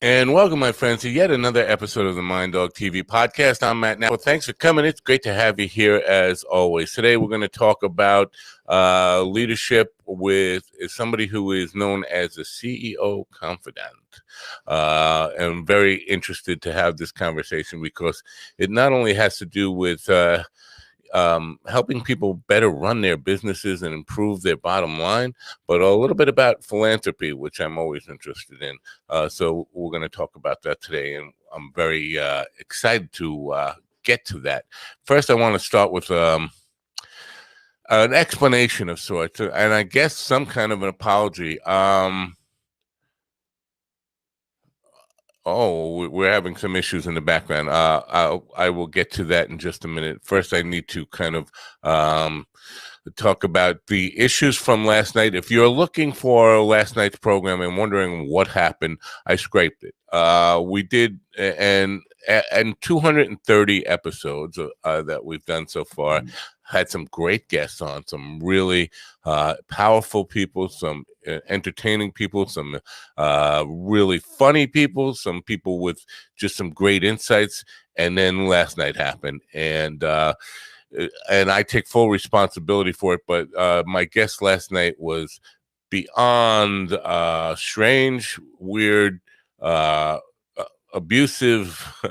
And welcome, my friends, to yet another episode of the Mind Dog TV podcast. I'm Matt. Now, thanks for coming. It's great to have you here as always. Today, we're going to talk about leadership with somebody who is known as the CEO Confidant. I'm very interested to have this conversation because it not only has to do with helping people better run their businesses and improve their bottom line, but a little bit about philanthropy, which I'm always interested in. So we're going to talk about that today, and I'm very excited to get to that. First, I want to start with an explanation of sorts, and I guess some kind of an apology. Oh, we're having some issues in the background. I will get to that in just a minute. First, I need to kind of talk about the issues from last night. If you're looking for last night's program and wondering what happened, I scraped it. We did, and 230 episodes that we've done so far. Had some great guests on, some really powerful people, some entertaining people, some really funny people, some people with just some great insights. And then last night happened, and I take full responsibility for it. But my guest last night was beyond strange, weird, abusive,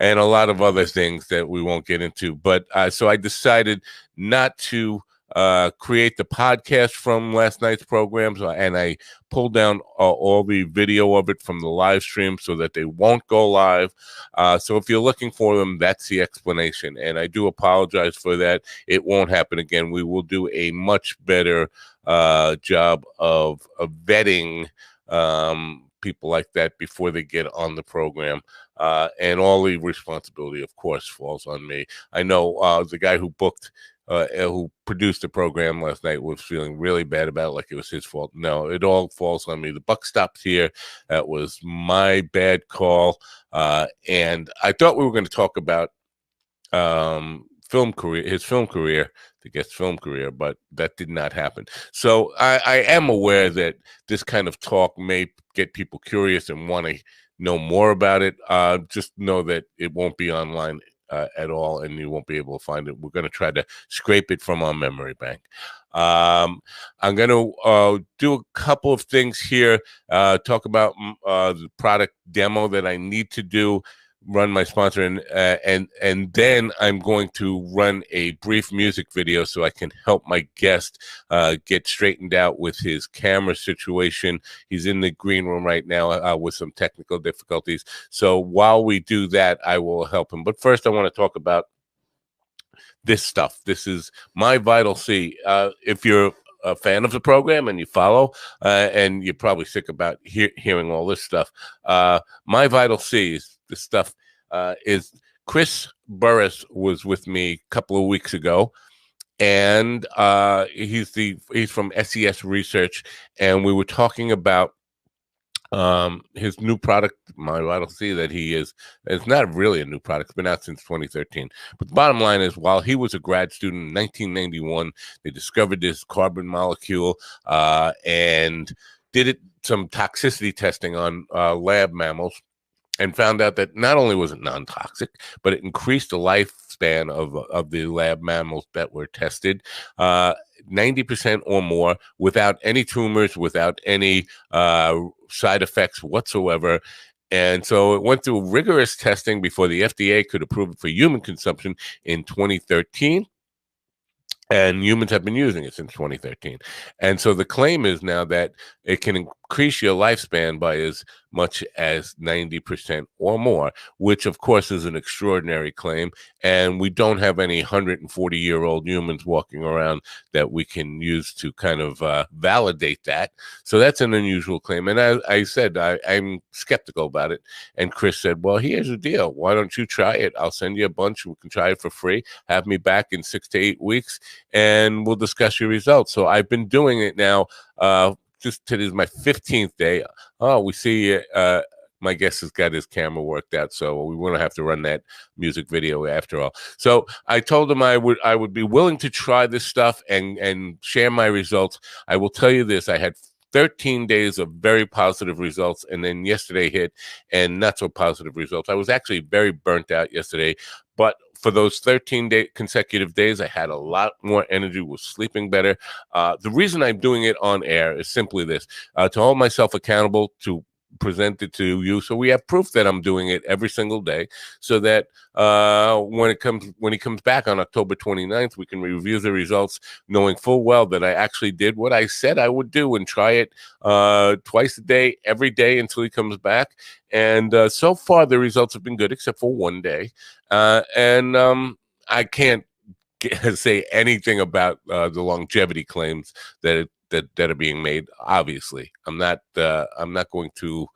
and a lot of other things that we won't get into. But so I decided not to create the podcast from last night's programs, and I pulled down all the video of it from the live stream so that they won't go live. So if you're looking for them, that's the explanation, and I do apologize for that. It won't happen again. We will do a much better job of vetting people like that before they get on the program, and all the responsibility, of course, falls on me. I know the guy who produced the program last night was feeling really bad about it, like it was his fault. No, it all falls on me. The buck stops here. That was my bad call, and I thought we were going to talk about his film career, the guest film career, but that did not happen. So I am aware that this kind of talk may get people curious and want to know more about it. Just know that it won't be online at all, and you won't be able to find it. We're going to try to scrape it from our memory bank. I'm going to do a couple of things here, talk about the product demo that I need to do, run my sponsor, and then I'm going to run a brief music video so I can help my guest get straightened out with his camera situation. He's in the green room right now with some technical difficulties. So while we do that, I will help him. But first, I want to talk about this stuff. This is my Vital C. If you're a fan of the program and you follow, and you're probably sick about hearing all this stuff, my Vital C is this stuff. Is Chris Burris was with me a couple of weeks ago, and he's from SES Research, and we were talking about his new product, my Vital C, that it's not really a new product. It's been out since 2013. But the bottom line is, while he was a grad student in 1991, they discovered this carbon molecule and did some toxicity testing on lab mammals, and found out that not only was it non-toxic, but it increased the lifespan of the lab mammals that were tested 90% or more, without any tumors, without any side effects whatsoever. And so it went through rigorous testing before the FDA could approve it for human consumption in 2013. And humans have been using it since 2013. And so the claim is now that it can increase your lifespan by as much as 90% or more, which of course is an extraordinary claim. And we don't have any 140-year-old humans walking around that we can use to kind of validate that. So that's an unusual claim. And I said, I'm skeptical about it. And Chris said, well, here's the deal. Why don't you try it? I'll send you a bunch. We can try it for free. Have me back in 6 to 8 weeks, and we'll discuss your results. So I've been doing it now. Just today is my 15th day. Oh, we see my guest has got his camera worked out, so we won't have to run that music video after all. So I told him I would be willing to try this stuff and share my results. I will tell you this: I had 13 days of very positive results, and then yesterday hit and not so positive results. I was actually very burnt out yesterday, but for those 13 consecutive days, I had a lot more energy, was sleeping better. The reason I'm doing it on air is simply this, to hold myself accountable, to present it to you, so we have proof that I'm doing it every single day, so that when he comes back on October 29th, we can review the results, knowing full well that I actually did what I said I would do and try it twice a day, every day until he comes back. And so far, the results have been good, except for one day. And I can't say anything about the longevity claims that are being made. Obviously, I'm not going to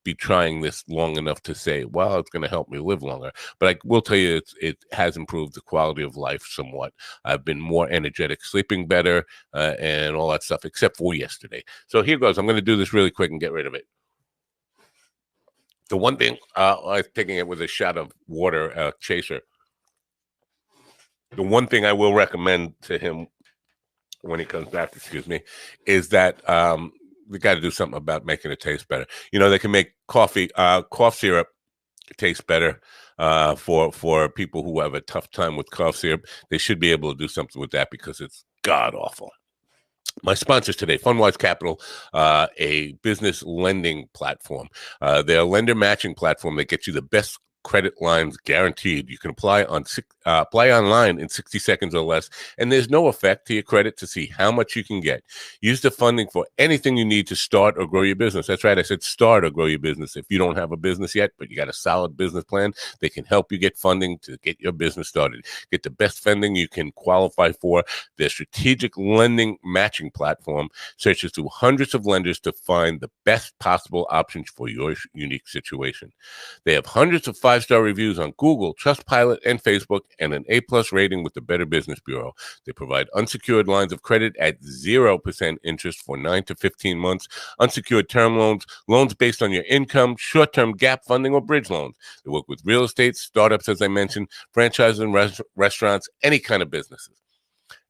be trying this long enough to say, well, it's going to help me live longer. But I will tell you, it has improved the quality of life somewhat. I've been more energetic, sleeping better, and all that stuff, except for yesterday. So here goes. I'm going to do this really quick and get rid of it. The one thing, I was taking it with a shot of water, chaser. The one thing I will recommend to him when he comes back, is that we got to do something about making it taste better. They can make cough syrup taste better for people who have a tough time with cough syrup. They should be able to do something with that because it's god awful. My sponsors today, FundWise Capital, a business lending platform. They're a lender matching platform that gets you the best credit lines guaranteed. You can apply online in 60 seconds or less, and there's no effect to your credit to see how much you can get. Use the funding for anything you need to start or grow your business. That's right, I said start or grow your business. If you don't have a business yet, but you got a solid business plan, they can help you get funding to get your business started. Get the best funding you can qualify for. Their strategic lending matching platform searches through hundreds of lenders to find the best possible options for your unique situation. They have hundreds of 5-star reviews on Google, Trustpilot, and Facebook, and an A+ rating with the Better Business Bureau. They provide unsecured lines of credit at 0% interest for 9 to 15 months, unsecured term loans, loans based on your income, short-term gap funding, or bridge loans. They work with real estate, startups, as I mentioned, franchises and restaurants, any kind of businesses,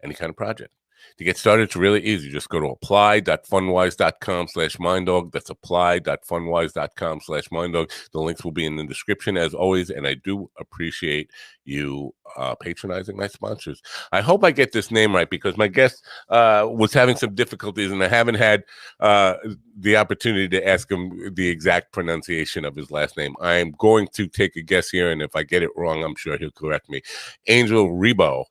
any kind of project. To get started, it's really easy. Just go to apply.fundwise.com/minddog. That's apply.fundwise.com/minddog. The links will be in the description as always, and I do appreciate you patronizing my sponsors. I hope I get this name right because my guest was having some difficulties, and I haven't had the opportunity to ask him the exact pronunciation of his last name. I am going to take a guess here, and if I get it wrong, I'm sure he'll correct me. Angel Rebo,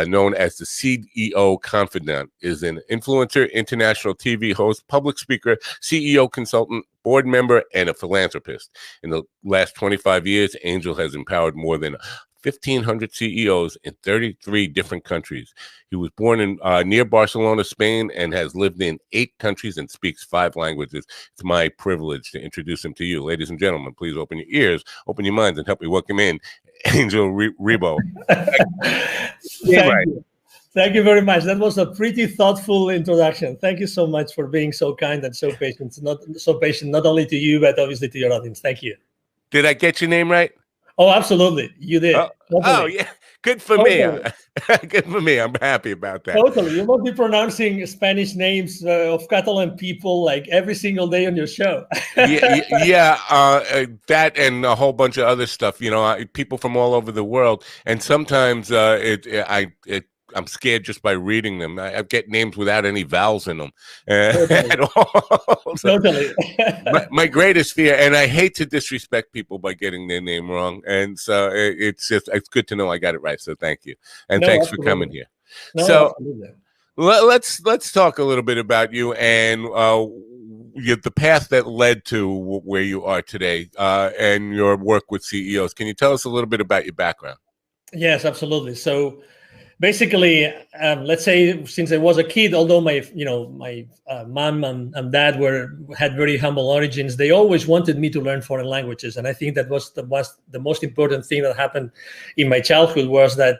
known as the CEO Confidant, is an influencer, international TV host, public speaker, CEO consultant, board member, and a philanthropist. In the last 25 years, Angel has empowered more than 1,500 CEOs in 33 different countries. He was born in near Barcelona, Spain, and has lived in 8 countries and speaks 5 languages. It's my privilege to introduce him to you. Ladies and gentlemen, please open your ears, open your minds, and help me welcome in Angel Rebo. Thank you. Thank you very much. That was a pretty thoughtful introduction. Thank you so much for being so kind and so patient. Not only to you, but obviously to your audience. Thank you. Did I get your name right? Oh, absolutely. You did. Oh yeah. Good for me. Good for me. I'm happy about that. Totally. You must be pronouncing Spanish names of Catalan people like every single day on your show. That and a whole bunch of other stuff. People from all over the world, and sometimes I'm scared just by reading them. I get names without any vowels in them at all. Totally. my greatest fear, and I hate to disrespect people by getting their name wrong, and so it's good to know I got it right. So thank you, and thanks for coming here. So let's talk a little bit about you and the path that led to where you are today, and your work with CEOs. Can you tell us a little bit about your background? Yes, absolutely. So basically, let's say since I was a kid, although my mom and dad had very humble origins, they always wanted me to learn foreign languages, and I think that was the most important thing that happened in my childhood was that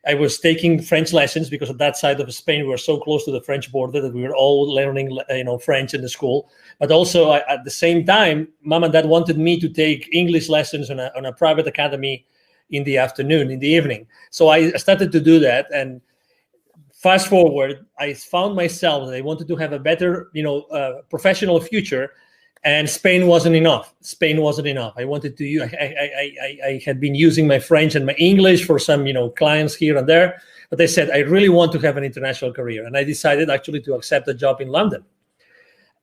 I was taking French lessons because at that side of Spain we were so close to the French border that we were all learning French in the school. But also at the same time, mom and dad wanted me to take English lessons on a private academy in the afternoon, in the evening. So I started to do that, and Fast forward, I found myself that I wanted to have a better, professional future, and Spain wasn't enough. Spain wasn't enough. I wanted to. I had been using my French and my English for some, clients here and there, but I said I really want to have an international career, and I decided actually to accept a job in London.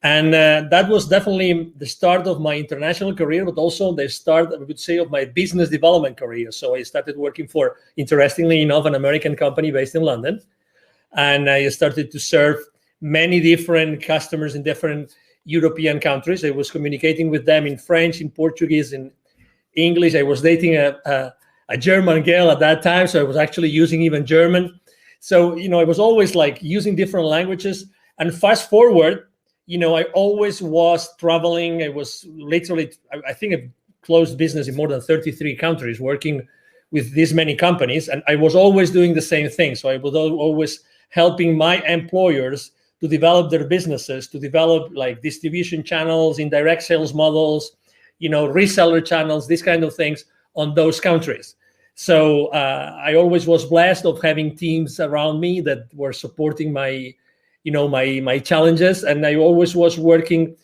And that was definitely the start of my international career, but also the start, I would say, of my business development career. So I started working for, interestingly enough, an American company based in London. And I started to serve many different customers in different European countries. I was communicating with them in French, in Portuguese, in English. I was dating a German girl at that time, so I was actually using even German. So, I was always like using different languages. And fast forward, I always was traveling. I was literally, I think I've closed business in more than 33 countries, working with this many companies. And I was always doing the same thing. So I was always helping my employers to develop their businesses, to develop like distribution channels, indirect sales models, reseller channels, these kind of things on those countries. So I always was blessed of having teams around me that were supporting my challenges, and I always was working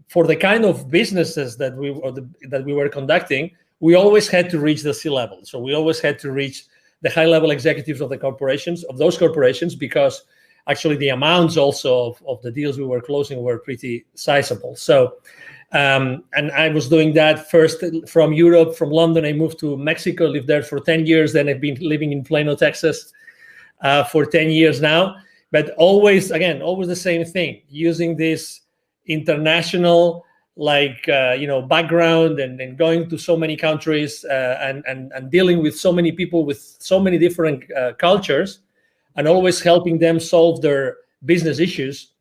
for the kind of businesses that we were conducting. We always had to reach the C-level, so we always had to reach the high-level executives of those corporations, because actually the amounts also of the deals we were closing were pretty sizable. So, and I was doing that first from Europe, from London. I moved to Mexico, lived there for 10 years. Then I've been living in Plano, Texas, for 10 years now. But always the same thing, using this international background and going to so many countries and dealing with so many people with so many different cultures, and always helping them solve their business issues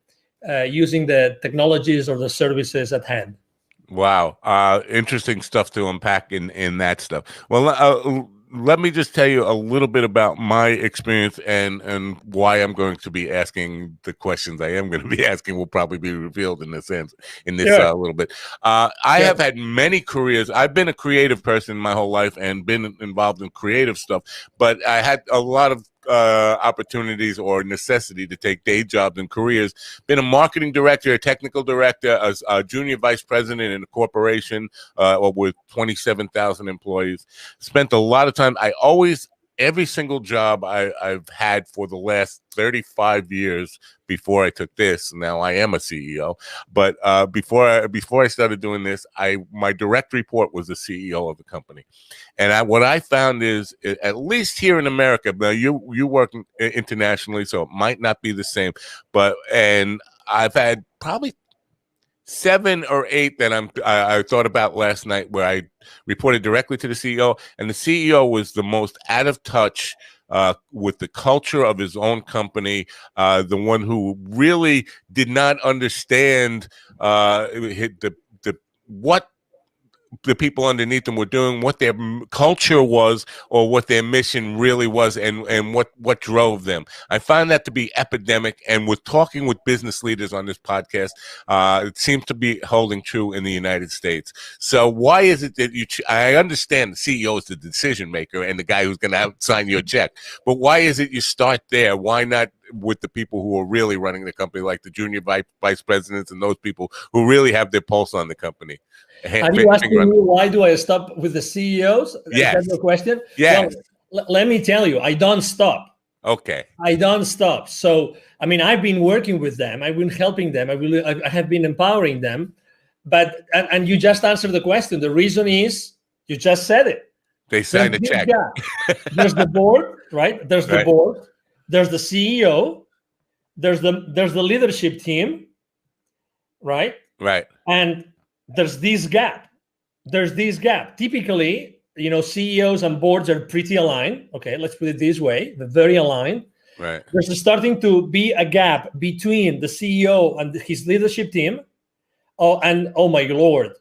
using the technologies or the services at hand. Wow. Interesting stuff to unpack in that stuff. Well, let me just tell you a little bit about my experience and why I'm going to be asking the questions I am going to be asking will probably be revealed in this little bit. I have had many careers. I've been a creative person my whole life and been involved in creative stuff, but I had a lot of opportunities or necessity to take day jobs and careers. Been a marketing director, a technical director, a junior vice president in a corporation with 27,000 employees. Spent a lot of time. Every single job I've had for the last 35 years before I took this. Now I am a CEO, but before I started doing this, my direct report was the CEO of the company. And what I found is, at least here in America, now you work internationally, so it might not be the same, and I've had probably 7 or 8 that I thought about last night, where I reported directly to the CEO, and the CEO was the most out of touch with the culture of his own company, the one who really did not understand what the people underneath them were doing, what their culture was, or what their mission really was, and what drove them. I find that to be epidemic, and with talking with business leaders on this podcast, it seems to be holding true in the United States. So why is it that I understand the CEO is the decision maker and the guy who's going to sign your check, but why is it you start there? Why not with the people who are really running the company, like the junior vice presidents and those people who really have their pulse on the company? Are you asking me why do I stop with the CEOs? Yes. Is that your question? Yes. Well, let me tell you, I don't stop. Okay. I don't stop. So, I've been working with them. I've been helping them. I have been empowering them. But, and you just answered the question. The reason is, you just said it. They signed a check. There's the board, right? There's the board. There's the CEO. There's the leadership team, right? Right. And there's this gap. Typically, CEOs and boards are pretty aligned. Okay, let's put it this way. They're very aligned. Right. There's starting to be a gap between the CEO and his leadership team. Oh my Lord.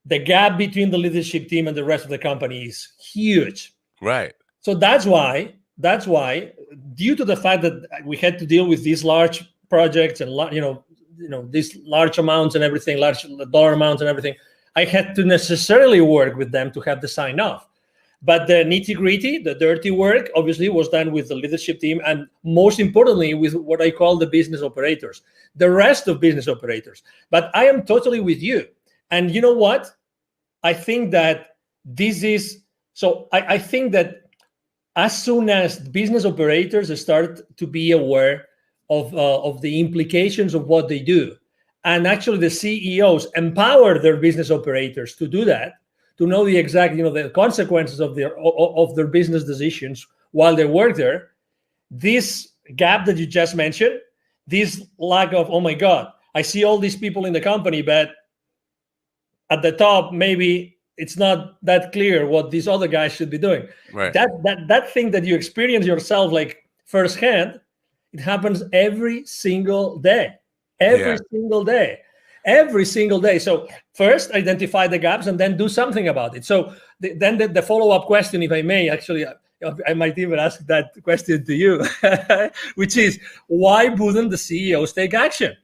The gap between the leadership team and the rest of the company is huge. Right. So that's why, due to the fact that we had to deal with these large projects and these large amounts and everything, large dollar amounts and everything, I had to necessarily work with them to have the sign off. But the nitty gritty, the dirty work, obviously was done with the leadership team, and most importantly with what I call the business operators, the rest of business operators. But I am totally with you. And you know what? I think that this is, so I think that as soon as business operators start to be aware of the implications of what they do, and actually the CEOs empower their business operators to do that, to know the exact, the consequences of their business decisions while they work there, this gap that you just mentioned, this lack of, oh my God, I see all these people in the company, but at the top, maybe it's not that clear what these other guys should be doing. Right. That thing that you experience yourself like firsthand, it happens every single day. Every single day. Every single day. So first identify the gaps and then do something about it. So then the follow-up question, if I may, actually, I might even ask that question to you, which is, why wouldn't the CEOs take action?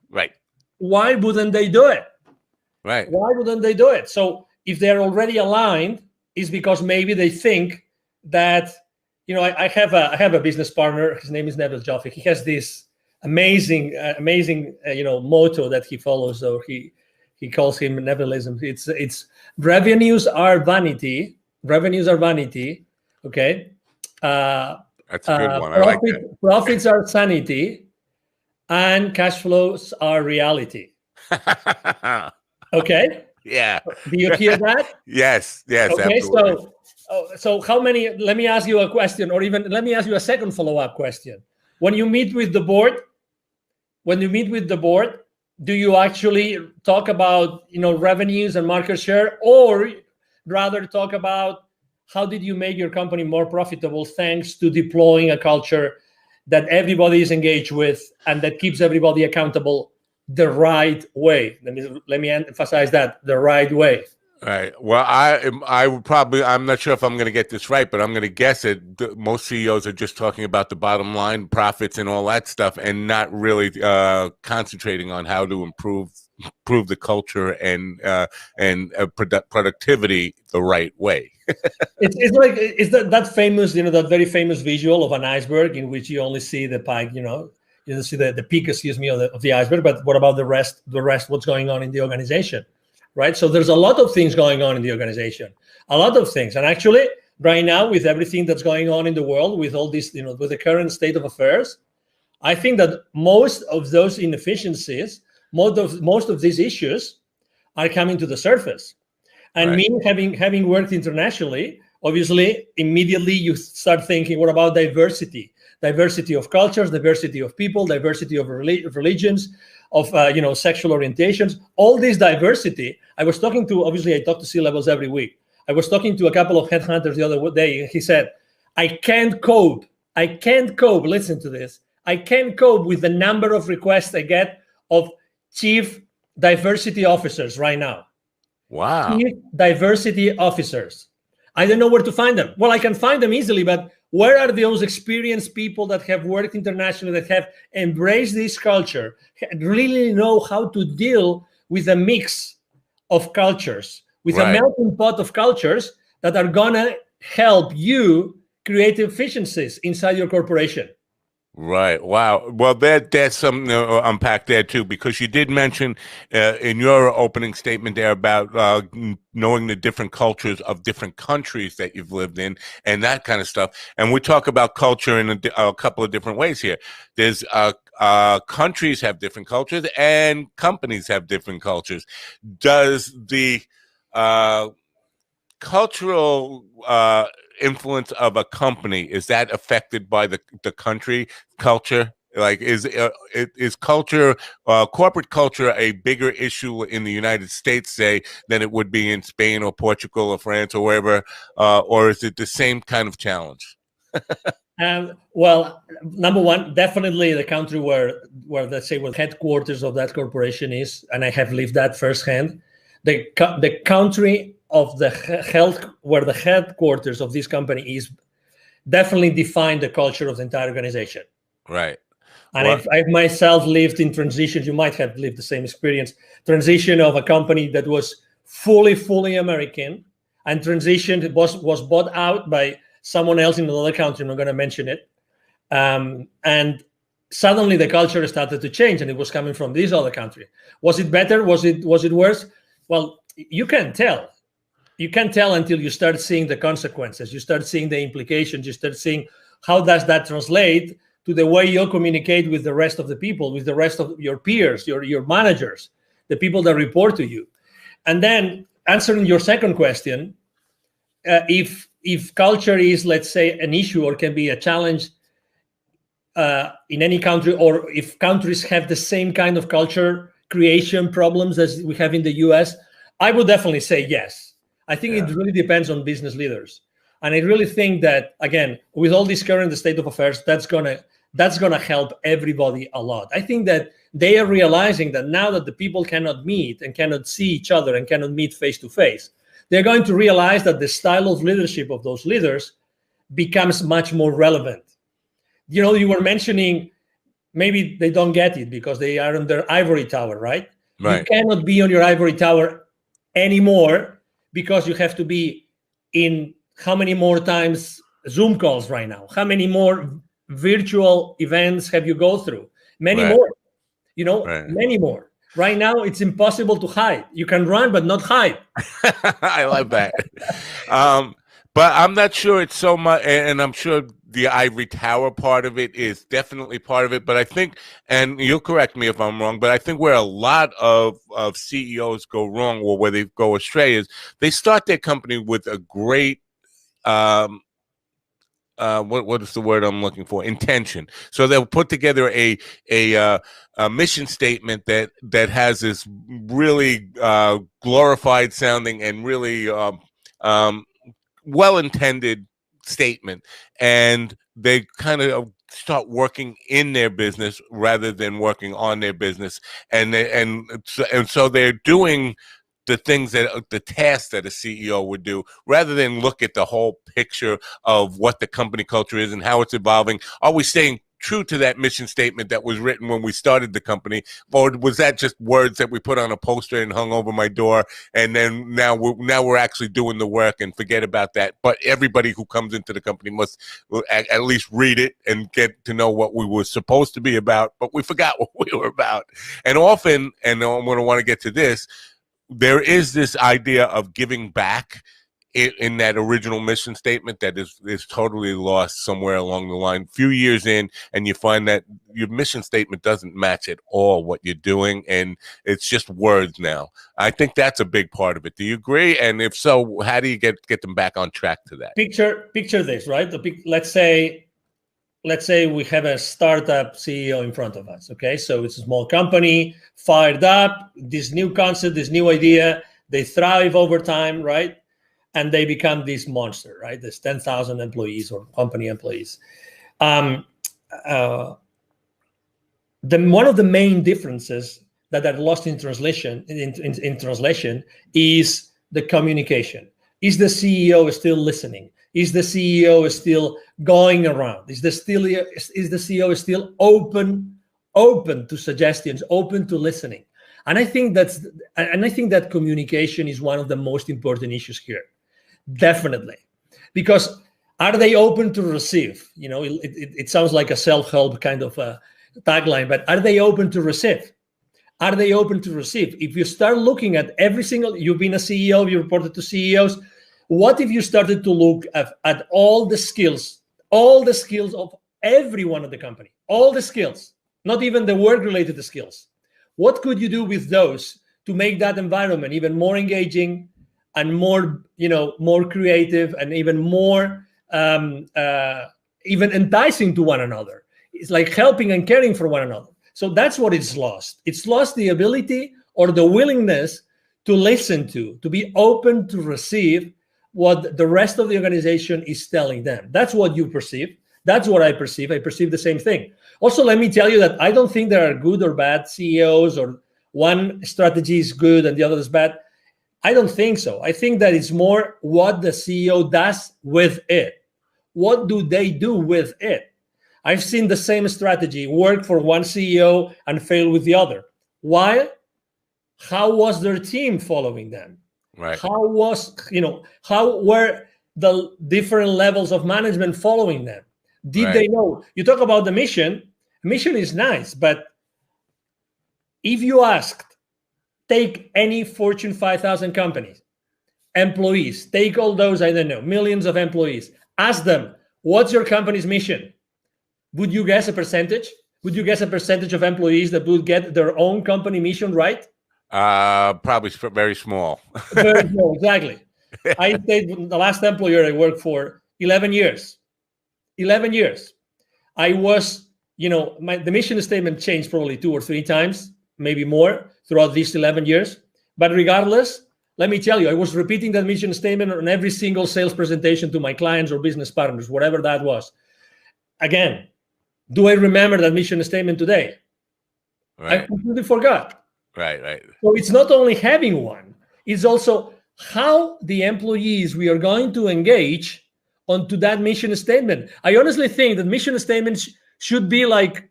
Right. Why wouldn't they do it? Right. Why wouldn't they do it? So if they're already aligned, it's because maybe they think that, I have a business partner. His name is Neville Joffe. He has this amazing motto that he follows, or he calls him Nevilism. It's revenues are vanity. Revenues are vanity. Okay. That's a good one. I like that. Profits are sanity, and cash flows are reality. Okay. Yeah. Do you hear that? Yes. Okay. Absolutely. So how many? Let me ask you a question, or even let me ask you a second follow-up question. When you meet with the board, do you actually talk about revenues and market share, or rather talk about how did you make your company more profitable thanks to deploying a culture that everybody is engaged with and that keeps everybody accountable the right way? Let me emphasize that, the right way. Right. Well, I would probably, I'm not sure if I'm going to get this right, but I'm going to guess it. Most CEOs are just talking about the bottom line, profits, and all that stuff, and not really concentrating on how to improve the culture and productivity the right way. It's like that famous, that very famous visual of an iceberg in which you only see the pike, you see the peak, of the iceberg, but what about the rest? What's going on in the organization? Right. So there's a lot of things going on in the organization, a lot of things. And actually, right now, with everything that's going on in the world, with all this, with the current state of affairs, I think that most of those inefficiencies, most of these issues are coming to the surface. And me having worked internationally, obviously, immediately you start thinking, what about diversity? Diversity of cultures, diversity of people, diversity of religions, of sexual orientations, all this diversity. I talk to C-levels every week. I was talking to a couple of headhunters the other day, and he said, I can't cope, listen to this, I can't cope with the number of requests I get of chief diversity officers right now. Wow. Chief diversity officers. I don't know where to find them. Well, I can find them easily, but where are those experienced people that have worked internationally, that have embraced this culture, really know how to deal with a mix of cultures, with a melting pot of cultures that are going to help you create efficiencies inside your corporation? Right. Wow. Well, that's something to unpack there too, because you did mention in your opening statement there about knowing the different cultures of different countries that you've lived in and that kind of stuff. And we talk about culture in a couple of different ways here. There's countries have different cultures and companies have different cultures. Does the cultural influence of a company, is that affected by the country culture? Like, is culture, corporate culture, a bigger issue in the United States, say, than it would be in Spain or Portugal or France or wherever, or is it the same kind of challenge? Well, number one, definitely the country where let's say where the headquarters of that corporation is, and I have lived that firsthand. The country of the health, where the headquarters of this company is, definitely define the culture of the entire organization. Right. And I've myself lived in transitions. You might have lived the same experience. Transition of a company that was fully American, and transitioned. It was bought out by someone else in another country. I'm not going to mention it. And suddenly the culture started to change, and it was coming from this other country. Was it better? Was it worse? Well, you can't tell. You can't tell until you start seeing the consequences. You start seeing the implications. You start seeing how does that translate to the way you communicate with the rest of the people, with the rest of your peers, your managers, the people that report to you. And then answering your second question, if culture is, let's say, an issue or can be a challenge in any country, or if countries have the same kind of culture creation problems as we have in the US, I would definitely say yes. I think it really depends on business leaders. And I really think that, again, with all this current state of affairs, that's gonna help everybody a lot. I think that they are realizing that now that the people cannot meet and cannot see each other and cannot meet face to face, they're going to realize that the style of leadership of those leaders becomes much more relevant. You were mentioning maybe they don't get it because they are on their ivory tower, right? You cannot be on your ivory tower anymore because you have to be in how many more times Zoom calls right now? How many more virtual events have you go through? Many more, many more. Right now, it's impossible to hide. You can run, but not hide. I love that. But I'm not sure it's so much, and I'm sure the ivory tower part of it is definitely part of it. But I think, and you'll correct me if I'm wrong, but I think where a lot of CEOs go wrong, or where they go astray, is they start their company with a great what is the word I'm looking for? Intention. So they'll put together a mission statement that has this really glorified sounding and really well-intended statement, and they kind of start working in their business rather than working on their business, and so they're doing the things the tasks that a CEO would do, rather than look at the whole picture of what the company culture is and how it's evolving. Are we staying true to that mission statement that was written when we started the company, or was that just words that we put on a poster and hung over my door, and then now we're actually doing the work and forget about that? But everybody who comes into the company must at least read it and get to know what we were supposed to be about, but we forgot what we were about. And often, and I'm going to want to get to this, there is this idea of giving back in that original mission statement that is totally lost somewhere along the line. Few years in, and you find that your mission statement doesn't match at all what you're doing, and it's just words now. I think that's a big part of it. Do you agree? And if so, how do you get them back on track to that? Picture this, right? Let's say we have a startup CEO in front of us. Okay, so it's a small company, fired up, this new concept, this new idea, they thrive over time, right? And they become this monster, right? There's 10,000 employees or company employees. One of the main differences that are lost in translation is the communication. Is the CEO still listening? Is the CEO still going around? Is the CEO still open to suggestions, open to listening? And I think that communication is one of the most important issues here. Definitely. Because are they open to receive? It sounds like a self-help kind of tagline, but are they open to receive? Are they open to receive? If you start looking at you've been a CEO, you reported to CEOs, what if you started to look at all the skills of everyone at the company, all the skills, not even the work-related skills? What could you do with those to make that environment even more engaging and more creative and even more even enticing to one another? It's like helping and caring for one another. So that's what it's lost. It's lost the ability or the willingness to listen to be open to receive what the rest of the organization is telling them. That's what you perceive. That's what I perceive. I perceive the same thing. Also, let me tell you that I don't think there are good or bad CEOs, or one strategy is good and the other is bad. I don't think so. I think that it's more what the CEO does with it. What do they do with it? I've seen the same strategy work for one CEO and fail with the other. Why? How was their team following them? Right. How were the different levels of management following them? Did Right. they know? You talk about the mission. Mission is nice, but if you asked, take any Fortune 5,000 companies, employees, take all those, I don't know, millions of employees, ask them, what's your company's mission? Would you guess a percentage? Would you guess a percentage of employees that would get their own company mission right? Probably very small. Very small, exactly. I stayed the last employer I worked for 11 years. 11 years. I was, the mission statement changed probably 2 or 3 times, maybe more throughout these 11 years. But regardless, let me tell you, I was repeating that mission statement on every single sales presentation to my clients or business partners, whatever that was. Again, do I remember that mission statement today? Right. I completely forgot. Right. So it's not only having one, it's also how the employees we are going to engage onto that mission statement. I honestly think that mission statements should be like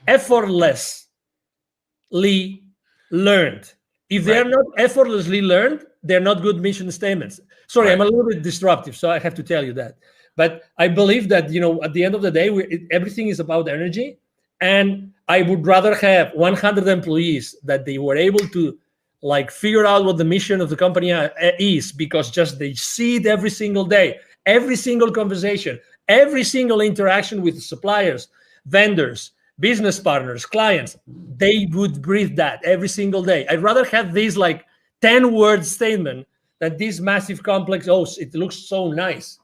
effortlessly learned. If they are not effortlessly learned, they're not good mission statements. Sorry, I'm a little bit disruptive, so I have to tell you that. But I believe that, at the end of the day, everything is about energy. And I would rather have 100 employees that they were able to figure out what the mission of the company is, because just they see it every single day, every single conversation, every single interaction with suppliers, vendors, business partners, clients, they would breathe that every single day. I'd rather have this 10-word statement than this massive complex, it looks so nice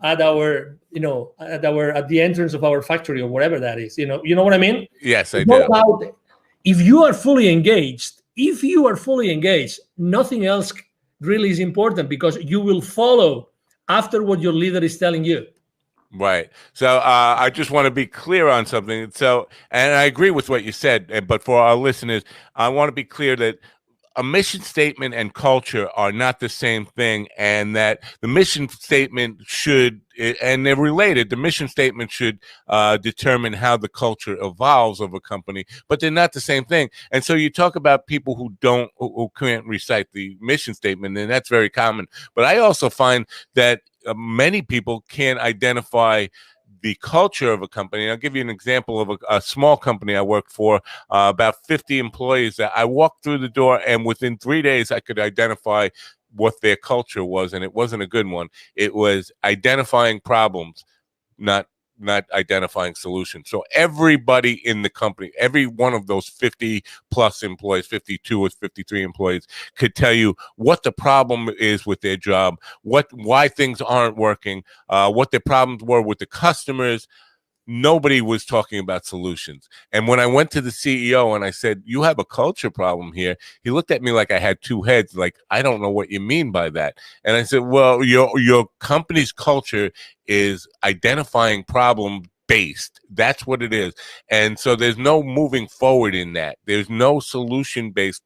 at our, at the entrance of our factory or whatever that is. You know what I mean? Yes, I do. If you are fully engaged, nothing else really is important, because you will follow after what your leader is telling you. Right. So I just want to be clear on something. So, and I agree with what you said, but for our listeners, I want to be clear that a mission statement and culture are not the same thing, and that the mission statement should, and they're related, the mission statement should determine how the culture evolves of a company, but they're not the same thing. And so you talk about people who can't recite the mission statement, and that's very common. But I also find that many people can't identify the culture of a company. I'll give you an example of a small company I worked for, about 50 employees. That I walked through the door, and within 3 days, I could identify what their culture was, and it wasn't a good one. It was identifying problems, not identifying solutions. So everybody in the company, every one of those 50 plus employees, 52 or 53 employees, could tell you what the problem is with their job, why things aren't working, what their problems were with the customers. Nobody was talking about solutions. And when I went to the CEO and I said, you have a culture problem here, he looked at me like I had two heads, like, I don't know what you mean by that. And I said, well, your company's culture is identifying problem based. That's what it is. And so there's no moving forward in that. There's no solution based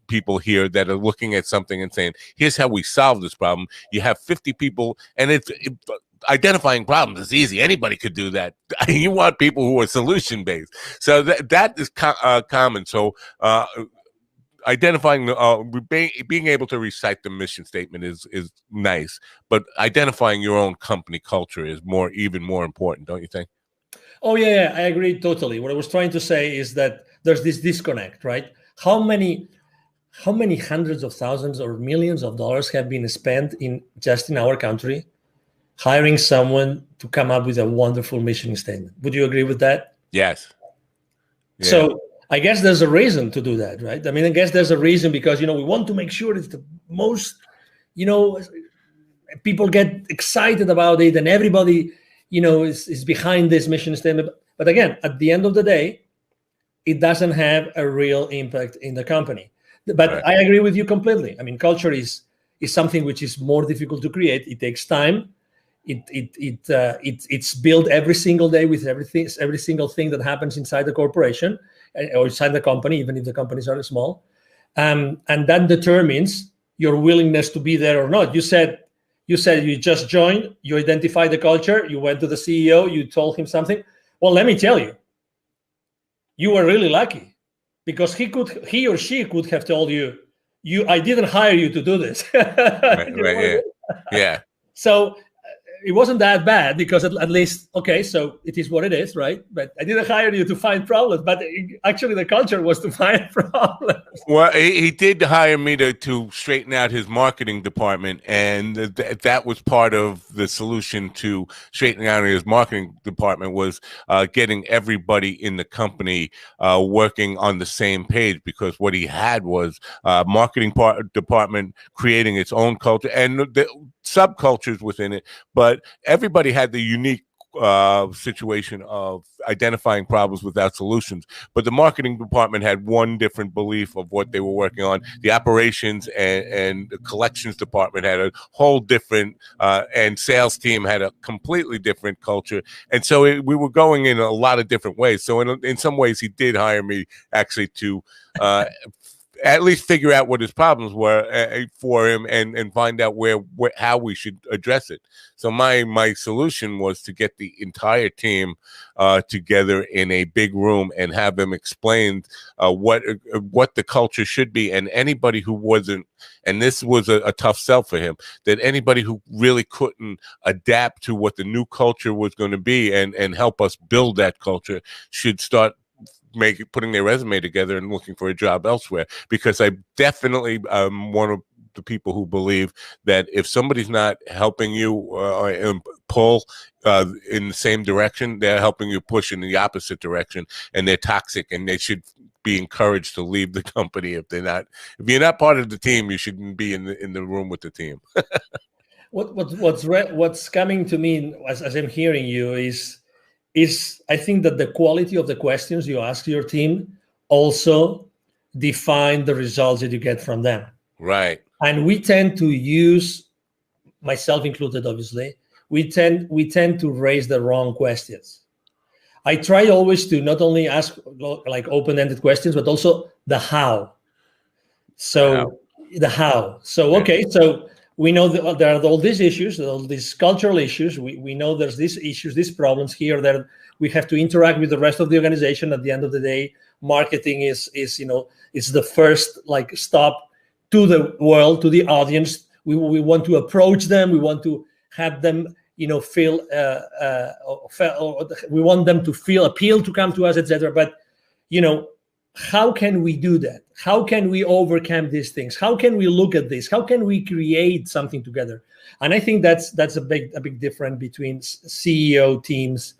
people here that are looking at something and saying, here's how we solve this problem. You have 50 people, and identifying problems is easy. Anybody could do that. You want people who are solution based. So that is common. So identifying being able to recite the mission statement is nice, but identifying your own company culture is even more important, don't you think? Oh yeah, I agree totally. What I was trying to say is that there's this disconnect, right? How many hundreds of thousands or millions of dollars have been spent just in our country hiring someone to come up with a wonderful mission statement? Would you agree with that? Yes. Yeah. So I guess there's a reason to do that, right? I mean, I guess there's a reason, because, we want to make sure it's the most, people get excited about it, and everybody, is behind this mission statement. But again, at the end of the day, it doesn't have a real impact in the company. But right. I agree with you completely. I mean, culture is something which is more difficult to create. It takes time. It's built every single day with every single thing that happens inside the corporation or inside the company, even if the companies are small, and that determines your willingness to be there or not. You said you just joined, you identified the culture, you went to the CEO, you told him something. Well, let me tell you, you were really lucky, because he or she could have told you, I didn't hire you to do this. Right, You know right, what I yeah, mean? yeah. So it wasn't that bad because at least, okay, so it is what it is, right? But I didn't hire you to find problems, but actually the culture was to find problems. Well, he did hire me to straighten out his marketing department, and that was part of the solution to straightening out his marketing department was getting everybody in the company working on the same page. Because what he had was marketing department creating its own culture and the subcultures within it, but everybody had the unique situation of identifying problems without solutions. But the marketing department had one different belief of what they were working on. The operations and the collections department had a whole different, and sales team had a completely different culture. And so we were going in a lot of different ways. So in some ways, he did hire me actually to at least figure out what his problems were for him and find out how we should address it. So my solution was to get the entire team together in a big room and have them explain what the culture should be. And anybody who wasn't, and this was a tough sell for him, that anybody who really couldn't adapt to what the new culture was going to be and help us build that culture should start putting their resume together and looking for a job elsewhere. Because I definitely one of the people who believe that if somebody's not helping you pull in the same direction, they're helping you push in the opposite direction, and they're toxic, and they should be encouraged to leave the company. If you're not part of the team, you shouldn't be in the room with the team. What's coming to me as I'm hearing you is I think that the quality of the questions you ask your team also define the results that you get from them. Right. And we tend to use, myself included, obviously, we tend to raise the wrong questions. I try always to not only ask like open-ended questions, but also the how. So the how. So, okay, so we know that there are all these issues, all these cultural issues. We know there's these issues, these problems here that we have to interact with the rest of the organization. At the end of the day, marketing is it's the first like stop to the world, to the audience. We want to approach them. We want to have them, feel. We want them to feel appeal to come to us, etc. But how can we do that? How can we overcome these things? How can we look at this? How can we create something together? And I think that's a big difference between CEO teams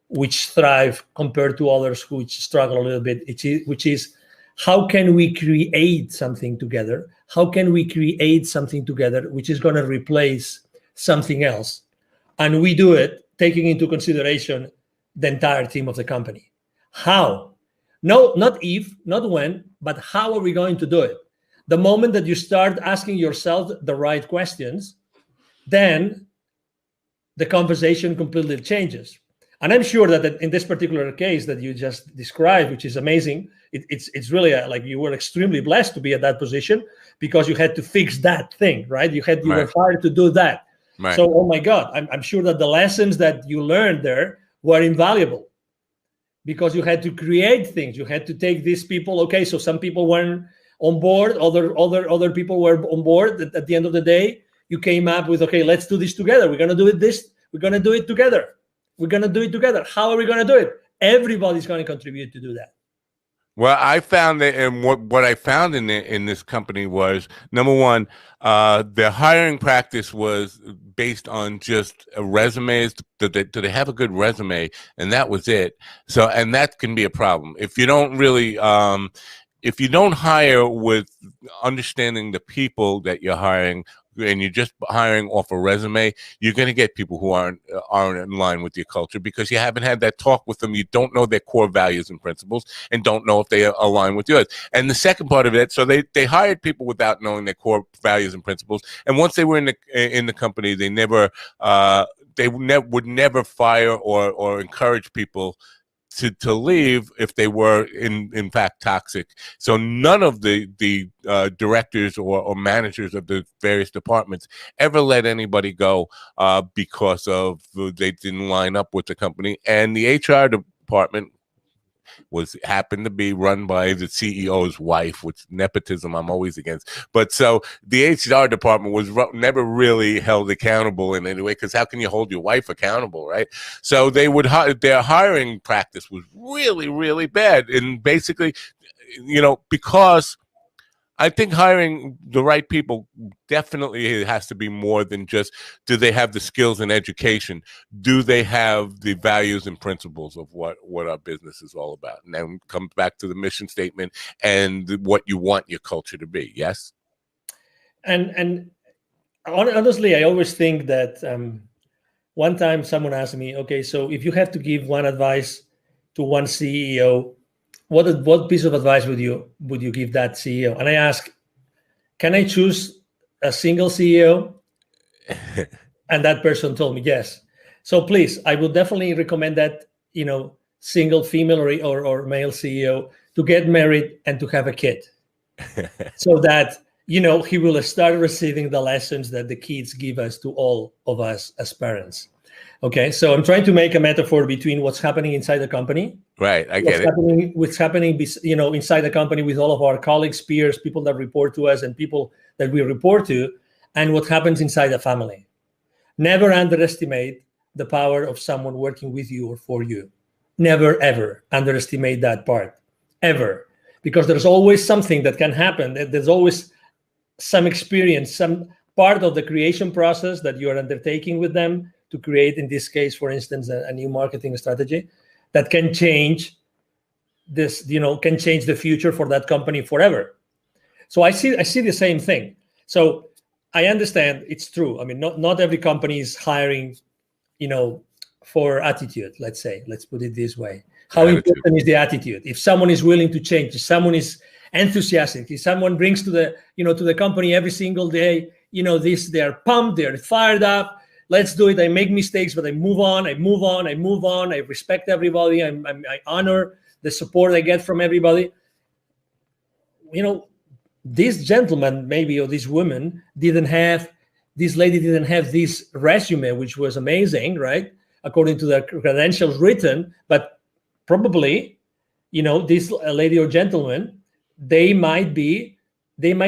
which thrive compared to others which struggle a little bit, which is how can we create something together? How can we create something together which is going to replace something else? And we do it taking into consideration the entire team of the company. How? No, not if, not when, but how are we going to do it? The moment that you start asking yourself the right questions, then the conversation completely changes. And I'm sure that in this particular case that you just described, which is amazing, it's really like you were extremely blessed to be at that position because you had to fix that thing, right? You were hired to do that. Right. So, oh my God, I'm sure that the lessons that you learned there were invaluable. Because you had to create things, you had to take these people. Okay, so some people weren't on board, other people were on board. At the end of the day, you came up with, okay, let's do this together. We're gonna do it we're gonna do it together. We're gonna do it together. How are we gonna do it? Everybody's gonna contribute to do that. Well, I found that, and what I found in this company was, number one, their hiring practice was based on just resumes. Do they have a good resume? And that was it. So, and that can be a problem if you don't really, if you don't hire with understanding the people that you're hiring, and you're just hiring off a resume, you're going to get people who aren't in line with your culture because you haven't had that talk with them. You don't know their core values and principles and don't know if they align with yours. And the second part of it, so they hired people without knowing their core values and principles. And once they were in the company, they would never fire or encourage people to leave if they were in fact toxic. So none of the directors or managers of the various departments ever let anybody go because of they didn't line up with the company. And the HR department was happened to be run by the CEO's wife, which nepotism I'm always against. But so the HR department was never really held accountable in any way, because how can you hold your wife accountable, right? So they would their hiring practice was really, really bad, and basically, because I think hiring the right people definitely has to be more than just, do they have the skills and education? Do they have the values and principles of what our business is all about? And then comes back to the mission statement and what you want your culture to be. Yes. And honestly, I always think that one time someone asked me, okay, so if you have to give one advice to one CEO, what piece of advice would you give that CEO? And I ask, can I choose a single CEO? And that person told me yes. So please, I would definitely recommend that, single female or male CEO to get married and to have a kid, so that he will start receiving the lessons that the kids give us to all of us as parents. Okay, so I'm trying to make a metaphor between what's happening inside the company, right? I get it. What's happening, inside the company with all of our colleagues, peers, people that report to us, and people that we report to, and what happens inside the family. Never underestimate the power of someone working with you or for you. Never, ever underestimate that part, ever, because there's always something that can happen. There's always some experience, some part of the creation process that you are undertaking with them to create, in this case, for instance, a new marketing strategy that can change this, can change the future for that company forever. So I see the same thing. So I understand it's true. I mean, not every company is hiring, for attitude, let's put it this way. How important is the attitude? If someone is willing to change, if someone is enthusiastic, if someone brings to the company every single day, they're pumped, they're fired up. Let's do it. I make mistakes, but I move on. I respect everybody. I honor the support I get from everybody. This gentleman, maybe, or this woman this lady didn't have this resume, which was amazing, right? According to the credentials written, but probably, this lady or gentleman, they might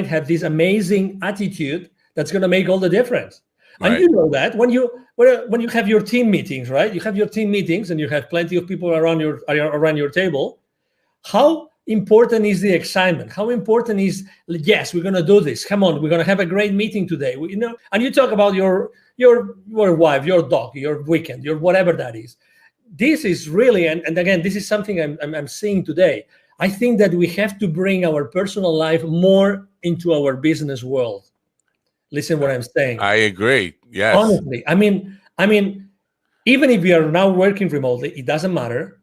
have this amazing attitude that's going to make all the difference. Right. And that when you have your team meetings, right? You have your team meetings and you have plenty of people around your table. How important is the excitement? How important is, yes, we're going to do this. Come on, we're going to have a great meeting today. And you talk about your wife, your dog, your weekend, your whatever that is. This is really, and again, this is something I'm seeing today. I think that we have to bring our personal life more into our business world. Listen what I'm saying. I agree. Yes. Honestly, I mean, even if we are now working remotely, it doesn't matter.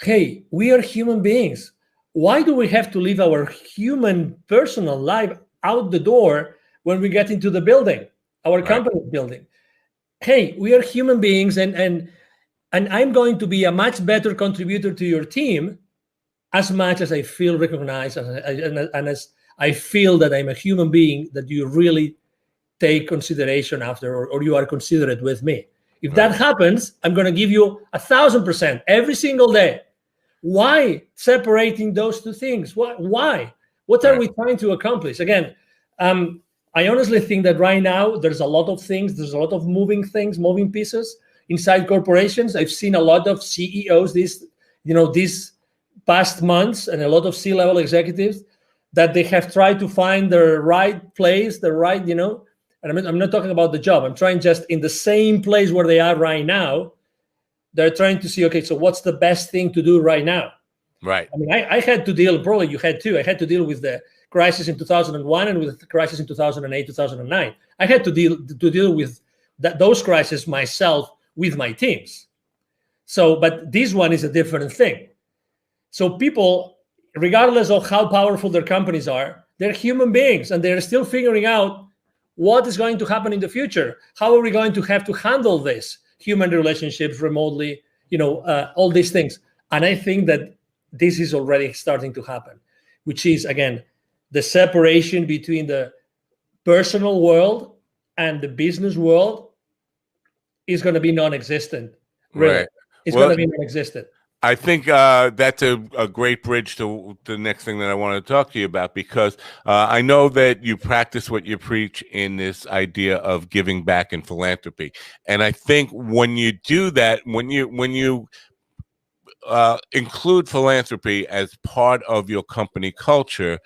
Hey, we are human beings. Why do we have to leave our human personal life out the door when we get into the building, our company building? Hey, we are human beings, and I'm going to be a much better contributor to your team as much as I feel recognized and as I feel that I'm a human being that you really take consideration after, or you are considerate with me. If that happens, I'm going to give you 1,000% every single day. Why separating those two things? Why? What are we trying to accomplish? Again, I honestly think that right now there's a lot of things, there's a lot of moving pieces inside corporations. I've seen a lot of CEOs these past months, and a lot of C-level executives that they have tried to find the right place, and I'm not talking about the job. I'm trying just in the same place where they are right now. They're trying to see, okay, so what's the best thing to do right now? Right. I mean, I had to deal, probably you had too. I had to deal with the crisis in 2001 and with the crisis in 2008, 2009. I had to deal with those crises myself with my teams. So, but this one is a different thing. So people, regardless of how powerful their companies are, they're human beings, and they're still figuring out what is going to happen in the future. How are we going to have to handle this? Human relationships remotely, all these things. And I think that this is already starting to happen, which is, again, the separation between the personal world and the business world is going to be non-existent. Really. Right. It's going to be non-existent. I think that's a great bridge to the next thing that I want to talk to you about, because I know that you practice what you preach in this idea of giving back and philanthropy. And I think when you do that, when you include philanthropy as part of your company culture,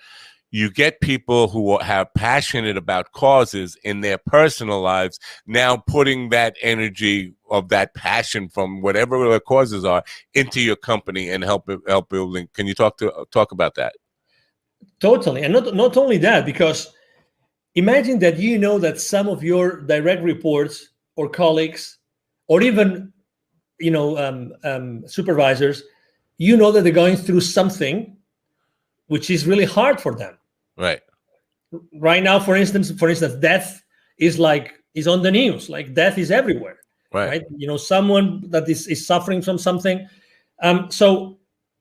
you get people who have passionate about causes in their personal lives now putting that energy of that passion from whatever the causes are into your company and help building. Can you talk about that? Totally. And not only that, because imagine that you know that some of your direct reports or colleagues or even supervisors, you know that they're going through something which is really hard for them Right. right now. For instance, death is on the news. Like, death is everywhere, Right. right? Someone that is suffering from something. So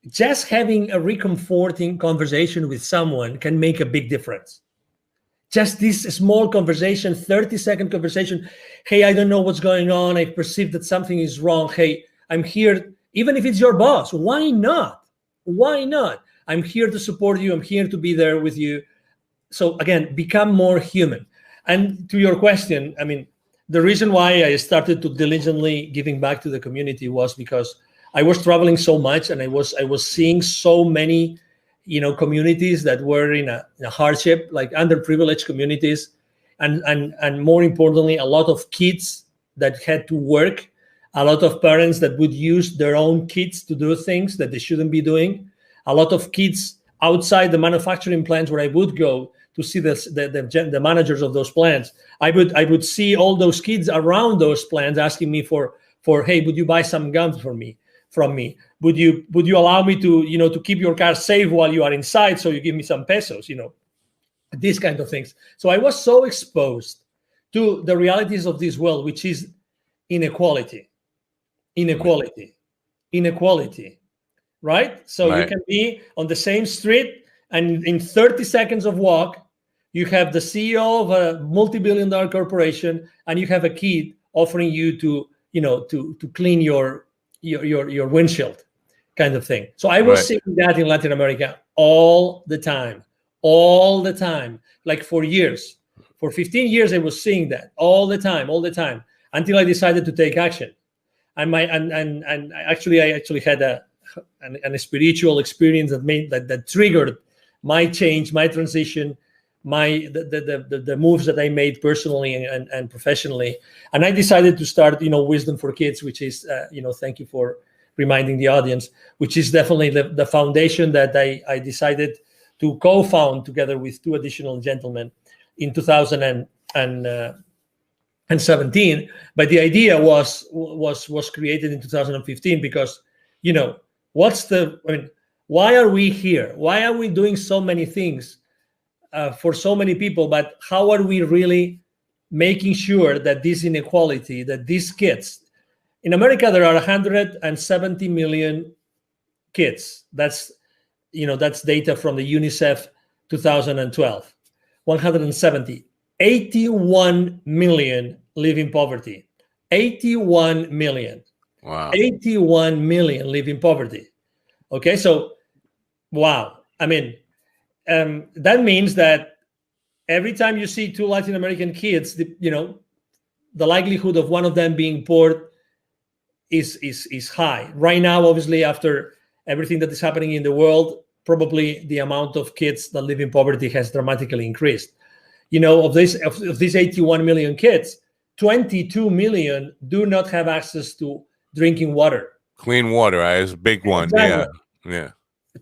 just having a reconforting conversation with someone can make a big difference. Just this small conversation, 30-second conversation. Hey, I don't know what's going on. I perceive that something is wrong. Hey, I'm here. Even if it's your boss, why not? Why not? I'm here to support you. I'm here to be there with you. So again, become more human. And to your question, I mean, the reason why I started to diligently giving back to the community was because I was traveling so much, and I was seeing so many communities that were in a hardship, like underprivileged communities, and more importantly, a lot of kids that had to work, a lot of parents that would use their own kids to do things that they shouldn't be doing, a lot of kids outside the manufacturing plants where I would go to see the managers of those plants. I would see all those kids around those plants asking me for hey, would you buy some gum from me? Would you allow me to keep your car safe while you are inside, so you give me some pesos, these kind of things. So I was so exposed to the realities of this world, which is inequality, right? So Right. you can be on the same street, and in 30 seconds of walk, you have the CEO of a multi-billion-dollar corporation, and you have a kid offering you to clean your windshield, kind of thing. So I was Right. seeing that in Latin America all the time, like for years. For 15 years, I was seeing that all the time, until I decided to take action. And I actually had a spiritual experience that triggered my change, my transition, the moves that I made personally and professionally. And I decided to start Wisdom for Kids, which is thank you for reminding the audience, which is definitely the foundation that I decided to co-found together with two additional gentlemen in 2017. But the idea was created in 2015 because why are we here? Why are we doing so many things for so many people, but how are we really making sure that this inequality, that these kids in America, there are 170 million kids. That's data from the UNICEF 2012. 170. 81 million live in poverty. 81 million. Wow. 81 million live in poverty. Okay, so wow. I mean, that means that every time you see two Latin American kids, the likelihood of one of them being poor is high. Right now, obviously, after everything that is happening in the world, probably the amount of kids that live in poverty has dramatically increased. Of these 81 million kids, 22 million do not have access to drinking water. Clean water is a big one. Exactly. Yeah.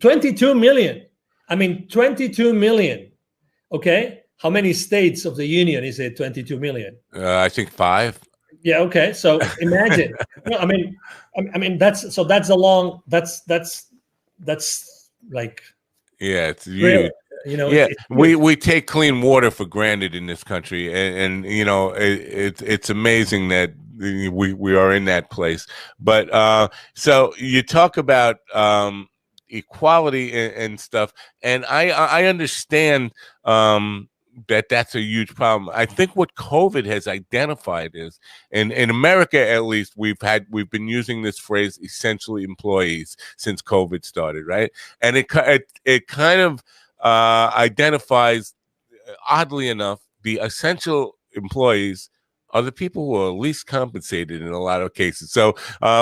22 million. I mean, 22 million. Okay. How many states of the union is it? 22 million. I think 5. Yeah. Okay. So imagine. No, I mean, that's like. Yeah, it's huge. Yeah, we take clean water for granted in this country, and it's amazing that we are in that place. But so you talk about equality and stuff, and I understand that's a huge problem. I think what COVID has identified is, and in America at least, we've been using this phrase "essentially employees" since COVID started, right? And it kind of identifies, oddly enough, the essential employees are the people who are least compensated in a lot of cases. So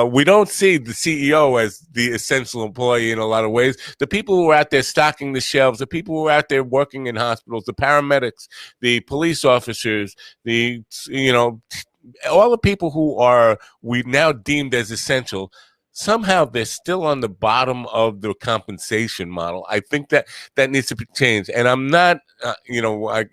we don't see the CEO as the essential employee in a lot of ways. The people who are out there stocking the shelves, the people who are out there working in hospitals, the paramedics, the police officers, all the people who are we now deemed as essential, somehow they're still on the bottom of the compensation model. I think that needs to be changed. And I'm not, I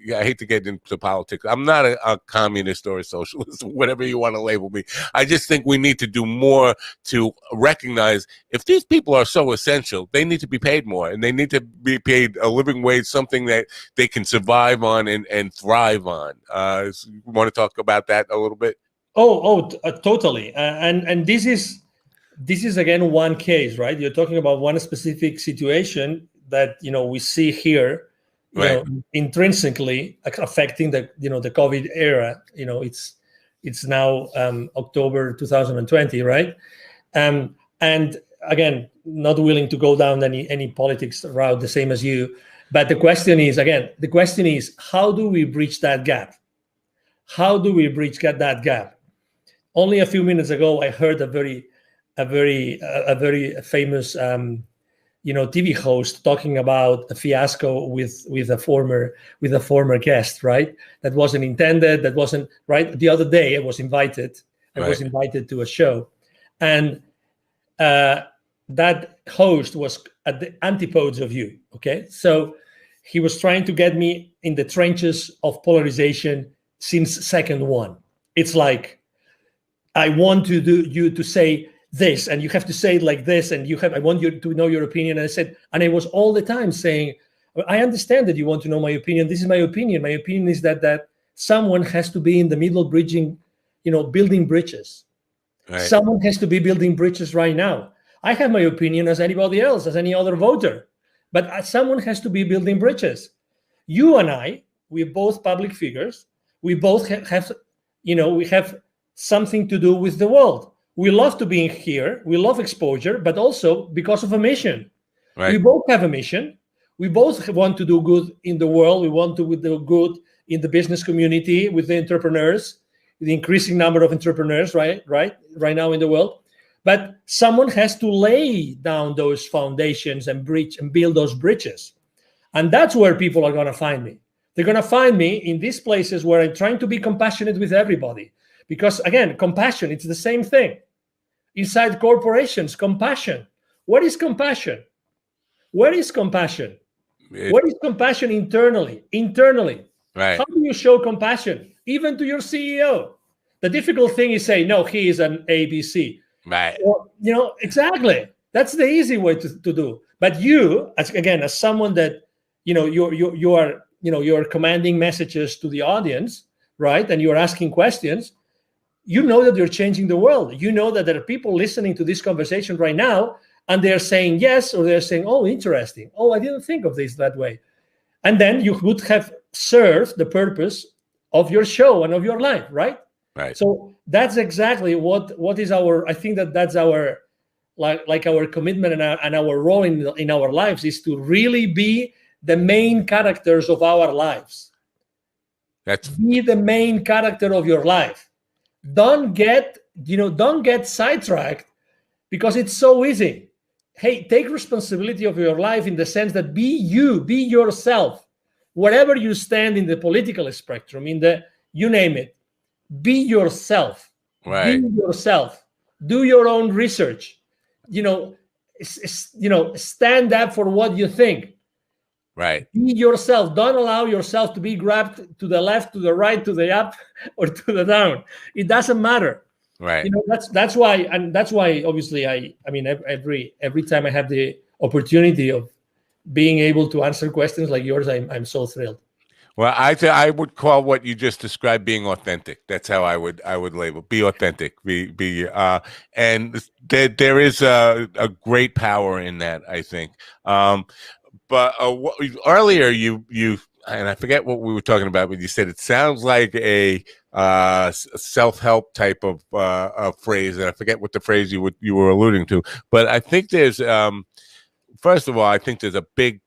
hate to get into politics. I'm not a communist or a socialist, whatever you want to label me. I just think we need to do more to recognize if these people are so essential, they need to be paid more, and they need to be paid a living wage, something that they can survive on and thrive on. You want to talk about that a little bit? Totally. And this is again one case, right? You're talking about one specific situation that we see here, right, intrinsically affecting the the COVID era. It's now October 2020, right? And again, not willing to go down any politics route, the same as you. But the question is, how do we bridge that gap? How do we bridge that gap? Only a few minutes ago, I heard a very famous TV host talking about a fiasco with a former guest, right? That wasn't intended. That wasn't right. The other day, I was invited to a show, and that host was at the antipodes of you. Okay, so he was trying to get me in the trenches of polarization since second one. It's like, I want you to say this, and you have to say it like this, and I want you to know your opinion. And I was all the time saying, I understand that you want to know my opinion. This is my opinion. My opinion is that someone has to be in the middle bridging, building bridges. Right. Someone has to be building bridges right now. I have my opinion as anybody else, as any other voter, but someone has to be building bridges. You and I, we're both public figures. We both have we have something to do with the world. We love to be here. We love exposure, but also because of a mission. Right. We both have a mission. We both want to do good in the world. We want to do good in the business community with the entrepreneurs, the increasing number of entrepreneurs, right now in the world. But someone has to lay down those foundations and build those bridges. And that's where people are going to find me. They're going to find me in these places where I'm trying to be compassionate with everybody. Because again, compassion, it's the same thing. Inside corporations, compassion. What is compassion? Where is compassion? What is compassion internally? Right. How do you show compassion? Even to your CEO. The difficult thing is say, no, he is an ABC. Right. Or, exactly. That's the easy way to do. But you, as someone that, you're commanding messages to the audience, right? And you're asking questions. You know that you're changing the world. You know that there are people listening to this conversation right now, and they're saying yes, or they're saying, oh, interesting. Oh, I didn't think of this that way. And then you would have served the purpose of your show and of your life, right? Right. So that's exactly what is I think that's our, like our commitment and our role in our lives is to really be the main characters of our lives. Be the main character of your life. Don't get sidetracked because it's so easy. Hey, take responsibility of your life in the sense that be yourself, wherever you stand in the political spectrum, you name it, be yourself. Right. Be yourself. Do your own research. Stand up for what you think. Right. Be yourself. Don't allow yourself to be grabbed to the left, to the right, to the up, or to the down. It doesn't matter. Right. That's why obviously every time I have the opportunity of being able to answer questions like yours, I'm so thrilled. Well, I would call what you just described being authentic. That's how I would label. Be authentic. And there is a great power in that, I think. But earlier you and I forget what we were talking about, but you said it sounds like a self-help type of phrase, and I forget what the phrase you were alluding to. But I think there's, first of all, I think there's a big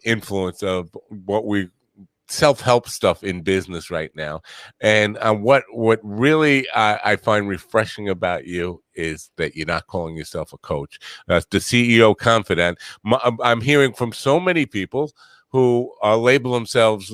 influence of what we self-help stuff in business right now, and what really I find refreshing about you is that you're not calling yourself a coach. The CEO Confidant. I'm hearing from so many people who label themselves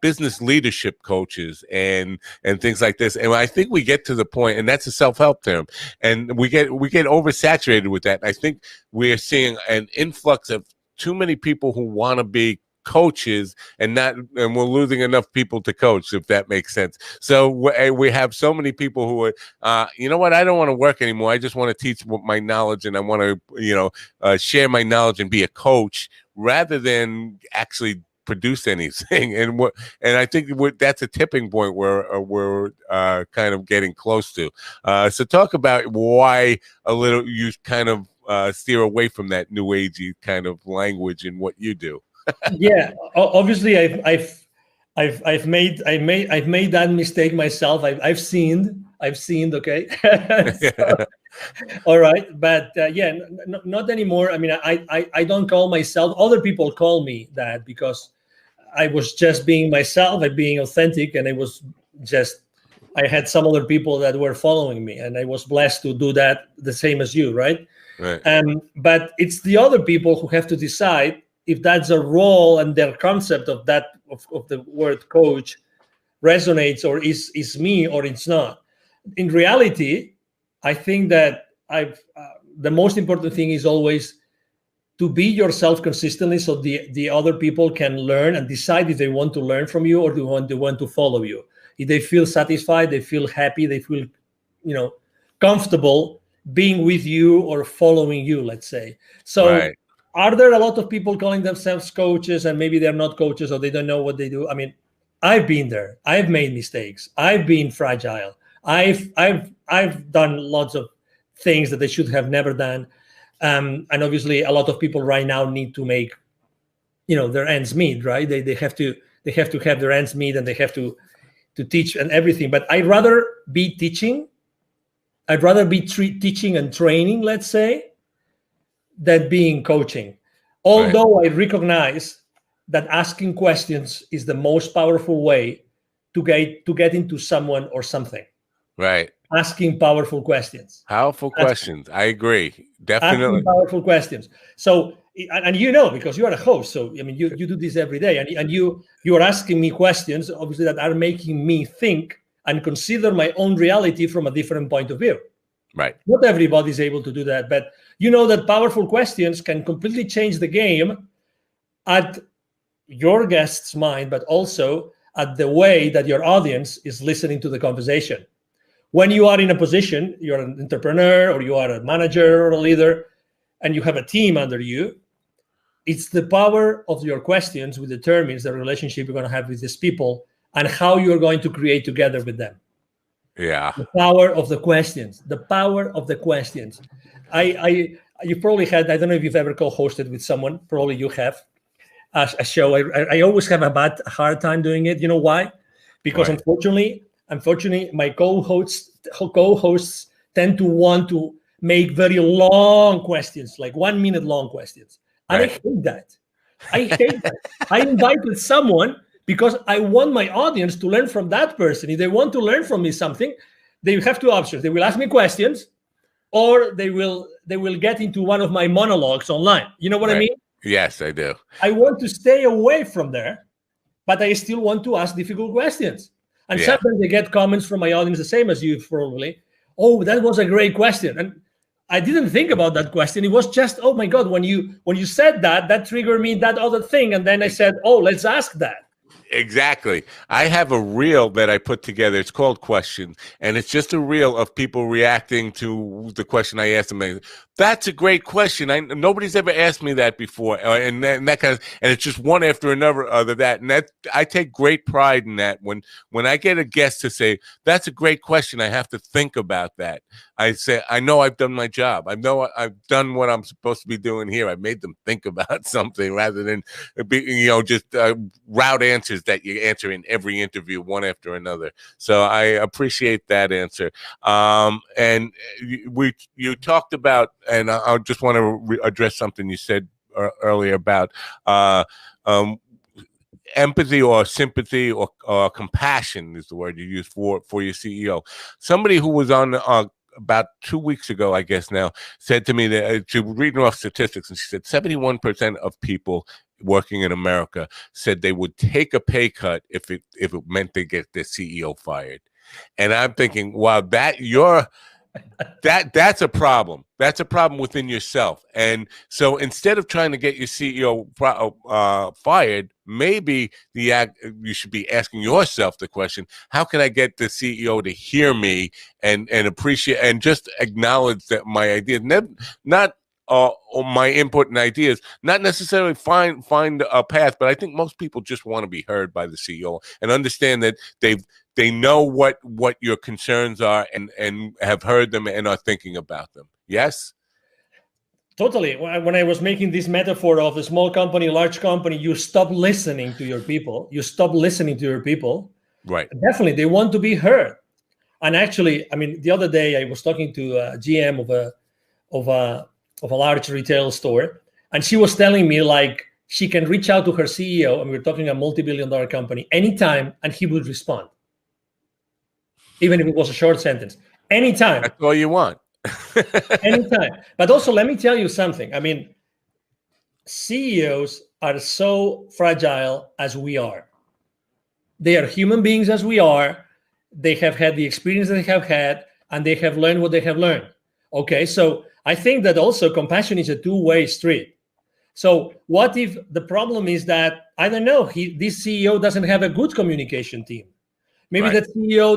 business leadership coaches and things like this, and I think we get to the point, and that's a self-help term, and we get oversaturated with that. I think we're seeing an influx of too many people who want to be coaches and we're losing enough people to coach, if that makes sense. So we have so many people who are, you know what, I don't want to work anymore. I just want to teach my knowledge, and I want to, share my knowledge and be a coach rather than actually produce anything. And I think that's a tipping point where we're kind of getting close to. So talk about why you kind of steer away from that new agey kind of language in what you do. Yeah, obviously, I've made that mistake myself. I've sinned. Okay. So, all right, but yeah, not anymore. I mean, I don't call myself. Other people call me that because I was just being myself, and being authentic, and I had some other people that were following me, and I was blessed to do that the same as you, right? Right. But it's the other people who have to decide if that's a role and their concept of that of the word coach resonates, or is me, or it's not. In reality, I think that the most important thing is always to be yourself consistently, so the other people can learn and decide if they want to learn from you or they want to follow you. If they feel satisfied, they feel happy, they feel comfortable being with you or following you, let's say. So right. Are there a lot of people calling themselves coaches and maybe they're not coaches or they don't know what they do? I mean, I've been there. I've made mistakes. I've been fragile. I've done lots of things that they should have never done. And obviously, a lot of people right now need to make, their ends meet. Right? They have to have their ends meet, and they have to teach and everything. But I'd rather be teaching. I'd rather be teaching and training, let's say, than being coaching. Although I recognize that asking questions is the most powerful way to get into someone or something. Right. Asking powerful questions. Powerful questions. I agree. Definitely. Asking powerful questions. So, and because you are a host, so I mean, you do this every day, and you are asking me questions, obviously, that are making me think and consider my own reality from a different point of view. Right. Not everybody's able to do that, but you know that powerful questions can completely change the game at your guest's mind, but also at the way that your audience is listening to the conversation. When you are in a position, you're an entrepreneur or you are a manager or a leader, and you have a team under you, it's the power of your questions which determines the relationship you're going to have with these people and how you're going to create together with them. Yeah. The power of the questions. The power of the questions. You probably had, I don't know if you've ever co-hosted with someone, probably you have, a show. I always have a hard time doing it. You know why? Because unfortunately, my co-hosts tend to want to make very long questions, like 1 minute long questions. And I hate that. I invited someone because I want my audience to learn from that person. If they want to learn from me something, they have two options. They will ask me questions, or they will get into one of my monologues online. You know what I mean? Yes, I do. I want to stay away from there, but I still want to ask difficult questions. And sometimes they get comments from my audience, the same as you probably. Oh, that was a great question. And I didn't think about that question. It was just, oh my God, when you said that triggered me that other thing. And then I said, oh, let's ask that. Exactly. I have a reel that I put together. It's called Questions, and it's just a reel of people reacting to the question I asked them. That's a great question. Nobody's ever asked me that before, and that kind of, and it's just one after another other that, and that I take great pride in that. When I get a guest to say that's a great question, I have to think about that. I say, I know I've done my job. I know I've done what I'm supposed to be doing here. I made them think about something rather than just route answers that you answer in every interview, one after another. So I appreciate that answer. And you talked about, and I just want to address something you said earlier about empathy or sympathy or compassion is the word you use for your CEO. Somebody who was on about 2 weeks ago, I guess now, said to me that she was reading off statistics, and she said 71% of people working in America said they would take a pay cut if it meant they get their CEO fired. And I'm thinking, wow, that's a problem. That's a problem within yourself. And so instead of trying to get your CEO fired, maybe you should be asking yourself the question, how can I get the CEO to hear me and appreciate and just acknowledge that my ideas, not my input and ideas, not necessarily find a path, but I think most people just want to be heard by the CEO and understand that they know what your concerns are and have heard them and are thinking about them. Yes? Totally. When I was making this metaphor of a small company, large company, you stop listening to your people. Right. Definitely, they want to be heard. And actually, I mean, the other day I was talking to a GM of a large retail store, and she was telling me like she can reach out to her CEO, and we're talking a multi-billion-dollar company, anytime, and he would respond, even if it was a short sentence. Anytime. That's all you want. Anytime. But also, let me tell you something. I mean, CEOs are so fragile as we are. They are human beings as we are. They have had the experience they have had, and they have learned what they have learned. Okay, so I think that also compassion is a two-way street. So what if the problem is that, I don't know, this CEO doesn't have a good communication team? Maybe Right. that CEO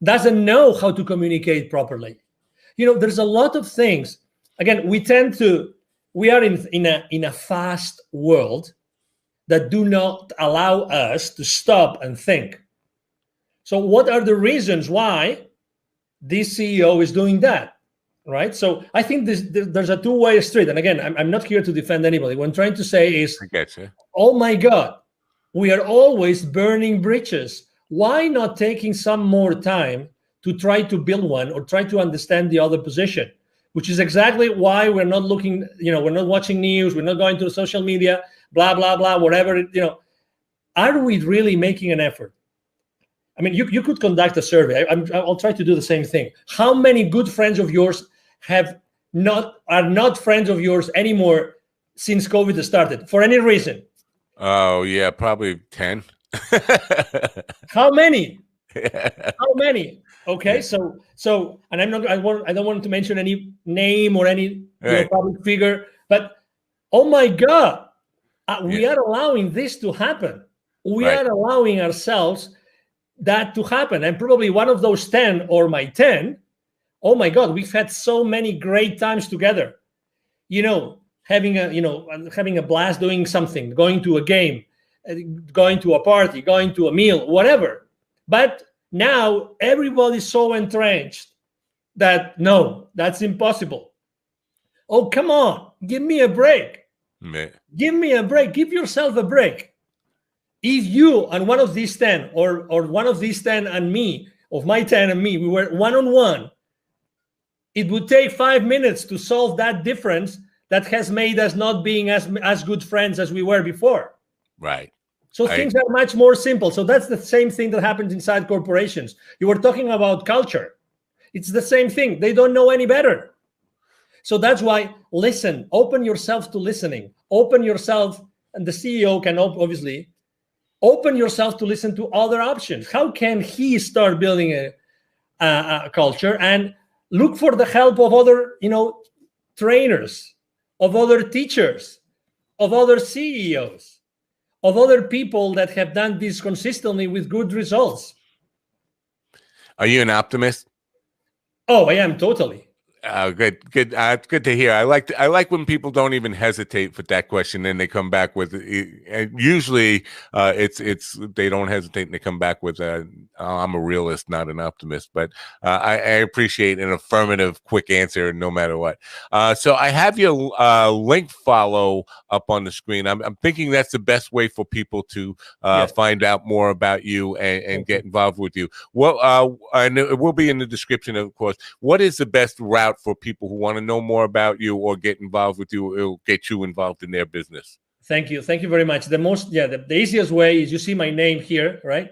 doesn't know how to communicate properly. There's a lot of things. Again, we are in a fast world that do not allow us to stop and think. So what are the reasons why this CEO is doing that? Right. So I think there's a two-way street. And again, I'm not here to defend anybody. What I'm trying to say is, I get you. oh my God, we are always burning bridges. Why not taking some more time to try to build one or try to understand the other position? Which is exactly why we're not looking, we're not watching news, we're not going to social media, blah, blah, blah, whatever. Are we really making an effort? I mean, you could conduct a survey. I'll try to do the same thing. How many good friends of yours are not friends of yours anymore since COVID started for any reason? Oh yeah, probably 10. How many? Yeah. How many? Okay, Yeah. so, and I don't want to mention any name or any Right. public figure, but oh my God, we Yeah. are allowing this to happen. We Right. are allowing ourselves that to happen, and probably one of those 10 or my 10. Oh my God, we've had so many great times together. Having a blast doing something, going to a game, going to a party, going to a meal, whatever. But now everybody's so entrenched that no, that's impossible. Oh, come on, give me a break. Yeah. Give me a break. Give yourself a break. If you and one of these 10 or one of these 10 and me, of my 10 and me, we were one-on-one, it would take 5 minutes to solve that difference that has made us not being as good friends as we were before. Right. So things are much more simple. So that's the same thing that happens inside corporations. You were talking about culture. It's the same thing. They don't know any better. So that's why listen, open yourself to listening. Open yourself, and the CEO can obviously open yourself to listen to other options. How can he start building a culture, and look for the help of other, trainers, of other teachers, of other CEOs, of other people that have done this consistently with good results. Are you an optimist? Oh, I am totally. Good, good. It's good to hear. I like when people don't even hesitate with that question, and they come back with. And usually, it's they don't hesitate, and they come back with, "I'm a realist, not an optimist." But I appreciate an affirmative, quick answer, no matter what. So I have your link follow up on the screen. I'm thinking that's the best way for people to Yes. find out more about you and get involved with you. Well, and it will be in the description, of course. What is the best route for people who want to know more about you or get involved with you? It'll get you involved in their business. Thank you very much. The easiest way is, you see my name here, right?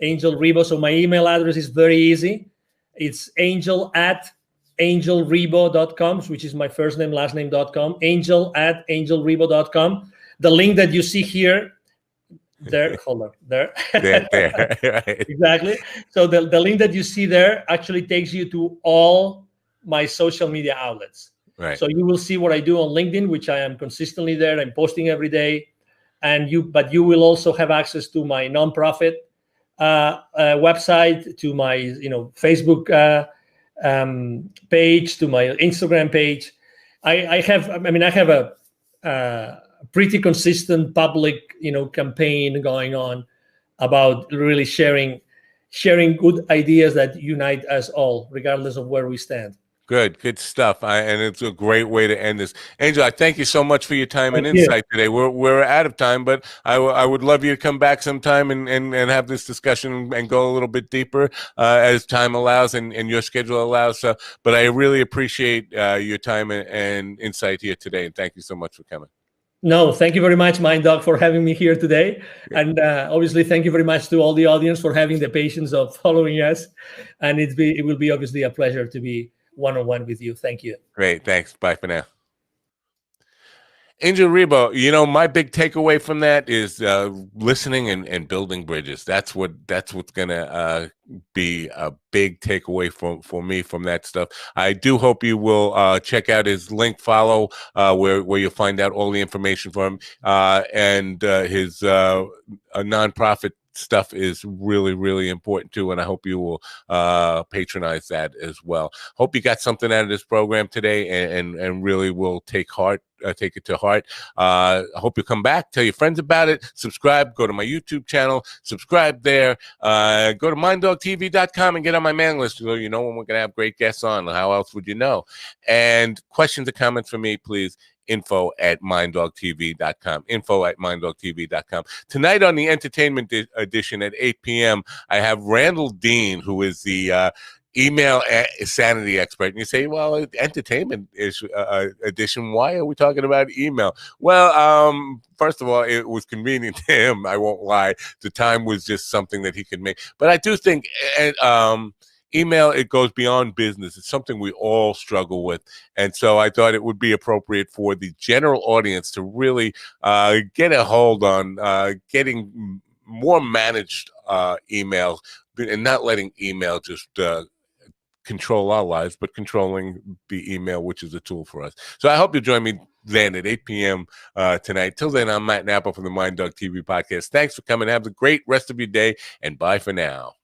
Angel Rebo. So my email address is very easy. It's angel@angelrebo.com, which is my first name, last name.com. Angel@angelrebo.com. The link that you see here, there, hold on, there. There. Right. Exactly. So the link that you see there actually takes you to all my social media outlets. Right. So you will see what I do on LinkedIn, which I am consistently there. I'm posting every day. But you will also have access to my nonprofit website, to my Facebook page, to my Instagram page. I have a pretty consistent public campaign going on about really sharing good ideas that unite us all, regardless of where we stand. Good stuff. And it's a great way to end this. Angel, I thank you so much for your time and insight today. We're out of time, but I would love you to come back sometime and have this discussion and go a little bit deeper as time allows and your schedule allows. But I really appreciate your time and insight here today. And thank you so much for coming. No, thank you very much, Mind Dog, for having me here today. And obviously, thank you very much to all the audience for having the patience of following us. And it will be obviously a pleasure to be one-on-one with you. Thank you. Great. Thanks. Bye for now. Angel Rebo, my big takeaway from that is listening and building bridges. That's what's gonna be a big takeaway for me from that stuff. I do hope you will check out his link follow where you'll find out all the information from him and his nonprofit stuff is really, really important too, and I hope you will patronize that as well. Hope you got something out of this program today and really will take it to heart. I hope you come back, tell your friends about it, subscribe, go to my YouTube channel, subscribe there, go to minddogtv.com and get on my mailing list so you know when we're going to have great guests on. How else would you know? And questions or comments for me, please, info@minddogtv.com. info@minddogtv.com. Tonight on the entertainment edition at 8 p.m., I have Randall Dean, who is the email sanity expert. And you say, well, entertainment edition, why are we talking about email? Well, first of all, it was convenient to him. I won't lie. The time was just something that he could make. But I do think email, it goes beyond business. It's something we all struggle with. And so I thought it would be appropriate for the general audience to really get a hold on getting more managed email and not letting email just control our lives, but controlling the email, which is a tool for us. So I hope you'll join me then at 8 p.m. Tonight. Till then, I'm Matt Napa from the Mind Dog TV podcast. Thanks for coming. Have a great rest of your day, and bye for now.